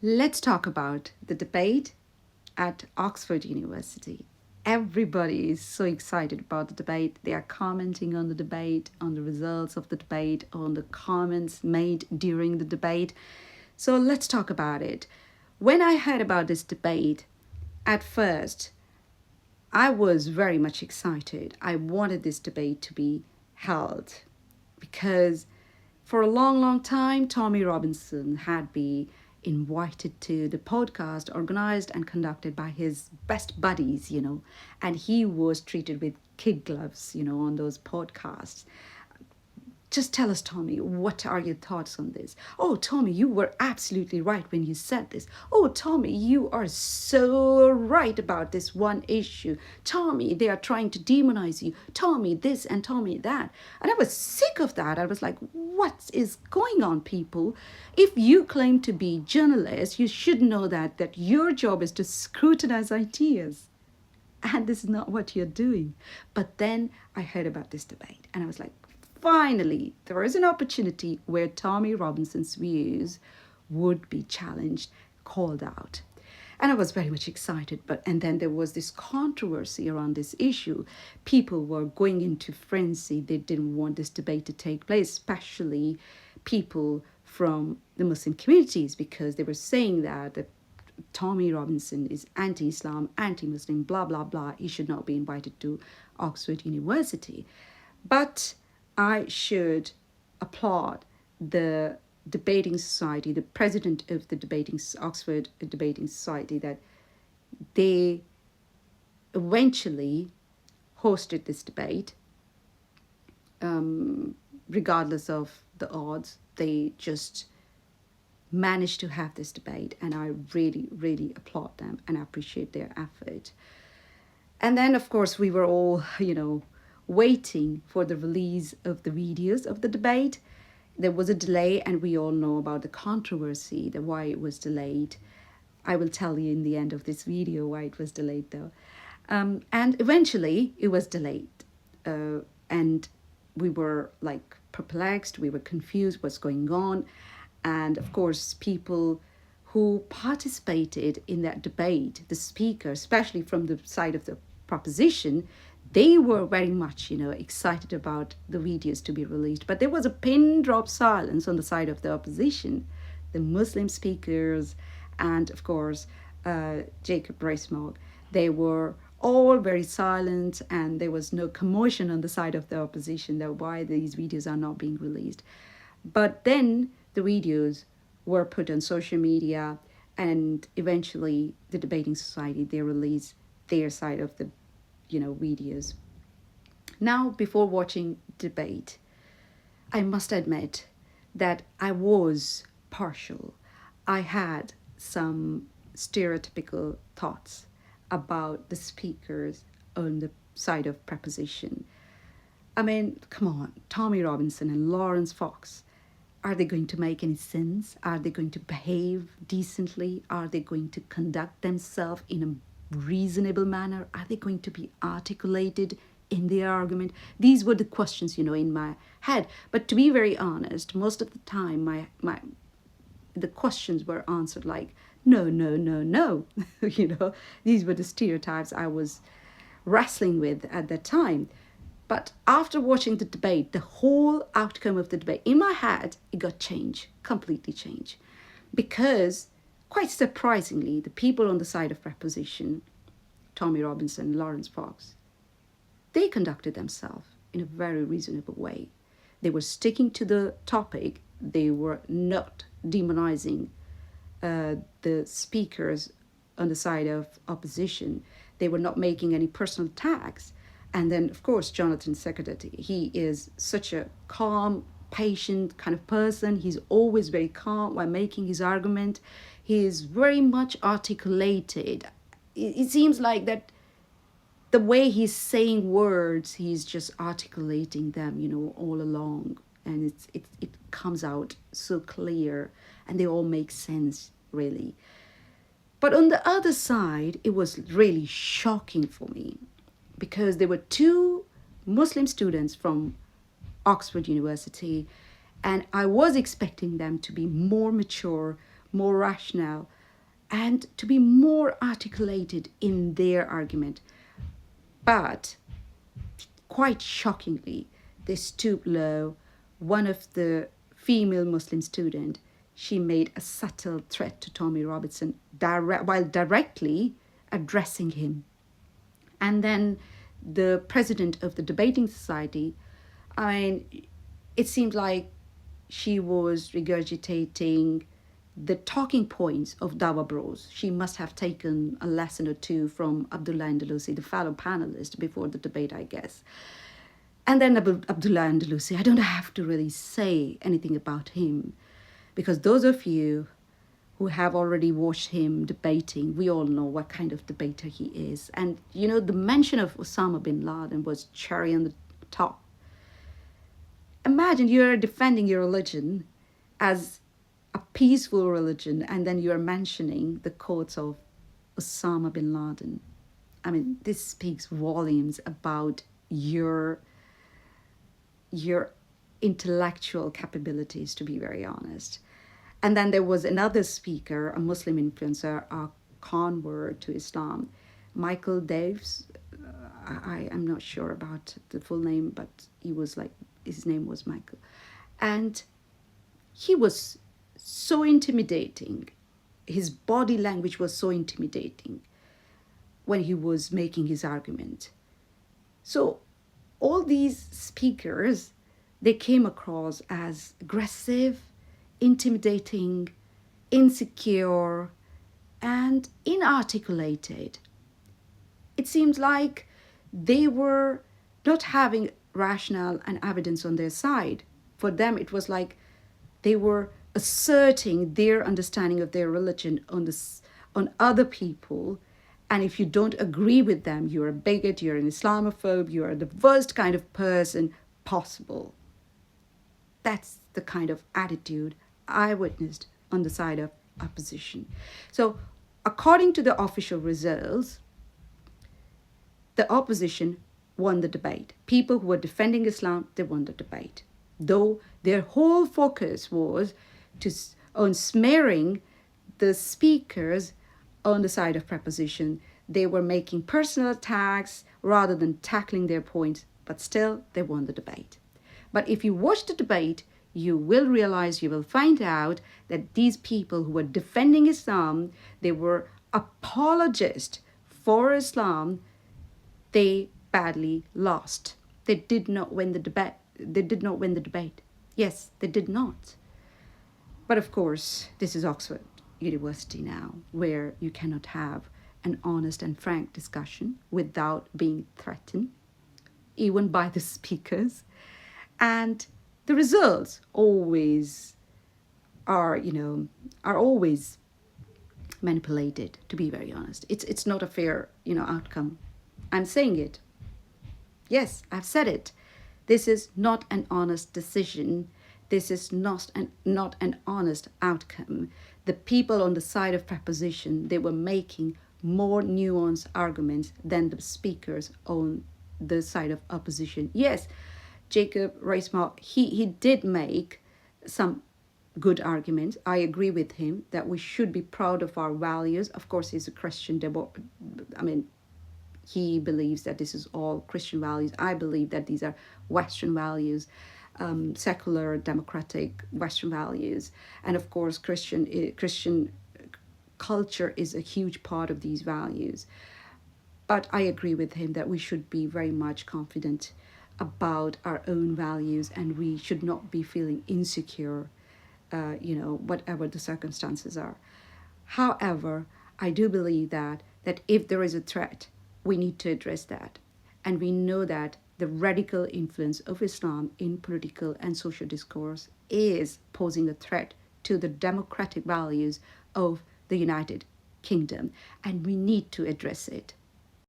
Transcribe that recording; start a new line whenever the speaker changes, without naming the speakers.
Let's talk about the debate at Oxford University. Everybody is so excited about the debate. They are commenting on the debate, on the results of the debate, on the comments made during the debate. So let's talk about it. When I heard about this debate, at first, I was very much excited. I wanted this debate to be held because for a long, long time, Tommy Robinson had been invited to the podcast organized and conducted by his best buddies, and he was treated with kid gloves, on those podcasts. Just tell us, Tommy, what are your thoughts on this? Oh, Tommy, you were absolutely right when you said this. Oh, Tommy, you are so right about this one issue. Tommy, they are trying to demonize you. Tommy, this and Tommy, that. And I was sick of that. I was like, what is going on, people? If you claim to be journalists, you should know that your job is to scrutinize ideas. And this is not what you're doing. But then I heard about this debate and I was like, finally, there is an opportunity where Tommy Robinson's views would be challenged, called out. And I was very much excited. And then there was this controversy around this issue. People were going into frenzy. They didn't want this debate to take place, especially people from the Muslim communities, because they were saying that Tommy Robinson is anti-Islam, anti-Muslim, blah, blah, blah. He should not be invited to Oxford University. But I should applaud the debating society, the president of the Oxford Debating Society, that they eventually hosted this debate, regardless of the odds. They just managed to have this debate, and I really, really applaud them and appreciate their effort. And then, of course, we were all, waiting for the release of the videos of the debate. There was a delay, and we all know about the controversy, why it was delayed. I will tell you in the end of this video why it was delayed, though. And eventually, it was delayed. And we were like perplexed, we were confused what's going on. And of course, people who participated in that debate, the speaker, especially from the side of the proposition, they were very much, excited about the videos to be released. But there was a pin drop silence on the side of the opposition, the Muslim speakers, and of course, Jacob Rees-Mogg. They were all very silent, and there was no commotion on the side of the opposition that why these videos are not being released. But then the videos were put on social media, and eventually the debating society, they released their side of the videos. Now, before watching debate, I must admit that I was partial. I had some stereotypical thoughts about the speakers on the side of preposition. I mean, come on, Tommy Robinson and Lawrence Fox. Are they going to make any sense? Are they going to behave decently? Are they going to conduct themselves in a reasonable manner? Are they going to be articulated in their argument? These were the questions, in my head. But to be very honest, most of the time, the questions were answered like, no, no, no, no. These were the stereotypes I was wrestling with at that time. But after watching the debate, the whole outcome of the debate, in my head, it got changed, completely changed. Because, quite surprisingly, the people on the side of preposition, Tommy Robinson, Lawrence Fox, they conducted themselves in a very reasonable way. They were sticking to the topic. They were not demonizing the speakers on the side of opposition. They were not making any personal attacks. And then, of course, Jonathan Sekudat, he is such a calm, patient kind of person. He's always very calm while making his argument. He is very much articulated. It seems like that the way he's saying words, he's just articulating them, all along. And it comes out so clear, and they all make sense, really. But on the other side, it was really shocking for me, because there were two Muslim students from Oxford University, and I was expecting them to be more mature, more rational, and to be more articulated in their argument. But quite shockingly, they stooped low. One of the female Muslim student, she made a subtle threat to Tommy Robinson while directly addressing him. And then the president of the debating society, I mean, it seemed like she was regurgitating the talking points of Dawa Bros. She must have taken a lesson or two from Abdullah Andalusi, the fellow panelist, before the debate, I guess. And then Abdullah Andalusi, I don't have to really say anything about him, because those of you who have already watched him debating, we all know what kind of debater he is. And, you know, the mention of Osama bin Laden was cherry on the top. Imagine you're defending your religion as a peaceful religion, and then you're mentioning the quotes of Osama bin Laden. I mean, this speaks volumes about your intellectual capabilities, to be very honest. And then there was another speaker, a Muslim influencer, a convert to Islam, Michael Daves. I am not sure about the full name, but his name was Michael. And he was so intimidating. His body language was so intimidating when he was making his argument. So all these speakers, they came across as aggressive, intimidating, insecure, and inarticulated. It seems like they were not having rationale and evidence on their side. For them, it was like they were asserting their understanding of their religion on other people. And if you don't agree with them, you're a bigot, you're an Islamophobe, you're the worst kind of person possible. That's the kind of attitude I witnessed on the side of opposition. So, according to the official results, the opposition won the debate. People who were defending Islam, they won the debate. Though their whole focus was on smearing the speakers on the side of proposition. They were making personal attacks rather than tackling their points, but still they won the debate. But if you watch the debate, you will realize, you will find out that these people who were defending Islam, they were apologists for Islam, they badly lost. They did not win the debate. Yes, they did not. But of course, this is Oxford University now, where you cannot have an honest and frank discussion without being threatened, even by the speakers. And the results always are always manipulated, to be very honest. It's not a fair, outcome. I'm saying it. Yes, I've said it. This is not an honest decision. This is not an honest outcome. The people on the side of proposition, they were making more nuanced arguments than the speakers on the side of opposition. Yes, Jacob Rees-Mogg, he did make some good arguments. I agree with him that we should be proud of our values. Of course, he's a Christian. He believes that this is all Christian values. I believe that these are Western values, secular, democratic Western values. And of course, Christian culture is a huge part of these values. But I agree with him that we should be very much confident about our own values, and we should not be feeling insecure, whatever the circumstances are. However, I do believe that if there is a threat, we need to address that. And we know that the radical influence of Islam in political and social discourse is posing a threat to the democratic values of the United Kingdom, and we need to address it.